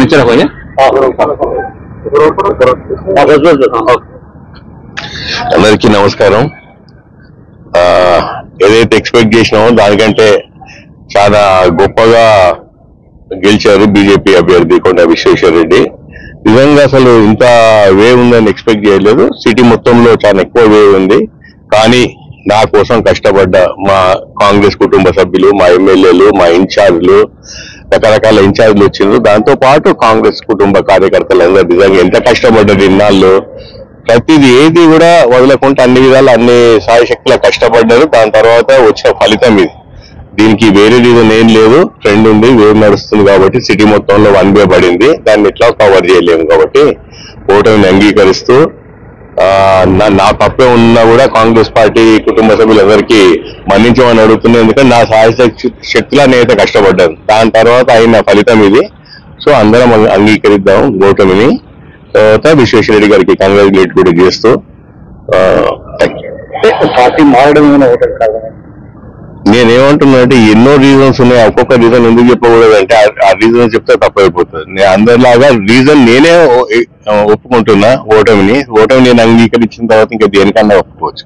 వచ్చారా పోయి అందరికీ నమస్కారం. ఏదైతే ఎక్స్పెక్ట్ చేసినామో దానికంటే చాలా గొప్పగా గెలిచారు బీజేపీ అభ్యర్థి కొండ విశ్వేశ్వర రెడ్డి. నిజంగా అసలు ఇంత వేవ్ ఉందని ఎక్స్పెక్ట్ చేయలేదు. సిటీ మొత్తంలో చాలా ఎక్కువ వేవ్ ఉంది. కానీ నా కోసం కష్టపడ్డ మా కాంగ్రెస్ కుటుంబ సభ్యులు, మా ఎమ్మెల్యేలు, మా ఇన్ఛార్జ్లు, రకరకాల ఇన్ఛార్జ్లు వచ్చిండ్రు. దాంతో పాటు కాంగ్రెస్ కుటుంబ కార్యకర్తలందరూ నిజంగా ఎంత కష్టపడ్డారు ఇన్నాళ్ళు. ప్రతిది ఏది కూడా వదలకుండా అన్ని విధాలు అన్ని సాయశక్తుల కష్టపడ్డారు. దాని తర్వాత వచ్చిన ఫలితం ఇది. దీనికి వేరే రీజన్ ఏం లేదు. ట్రెండ్ ఉంది, వేవ్ నడుస్తుంది కాబట్టి సిటీ మొత్తంలో 1 పడింది. దాన్ని ఇట్లా కవర్ చేయలేము కాబట్టి ఓటమిని అంగీకరిస్తూ నా తప్పే ఉన్నా కూడా కాంగ్రెస్ పార్టీ కుటుంబ సభ్యులందరికీ మన్నించమని అడుగుతున్నాను. ఎందుకంటే నా శక్తిలా నేనైతే కష్టపడ్డాను. దాని తర్వాత అయిన ఫలితం ఇది. సో అందరం అంగీకరిద్దాం ఓటమిని. తర్వాత విశ్వేశ్వర రెడ్డి గారికి కంగ్రాచులేట్ కూడా చేస్తూ పార్టీ మారడం నేనేమంటున్నా అంటే ఎన్నో రీజన్స్ ఉన్నాయి. ఒక్కొక్క రీజన్ ఎందుకు చెప్పకూడదు అంటే ఆ రీజన్ చెప్తే తప్పైపోతుంది. నేను అందరిలాగా రీజన్ నేనే ఒప్పుకుంటున్నా ఓటమిని నేను అంగీకరించిన తర్వాత ఇంకా దేనికన్నా ఒప్పుకోవచ్చు.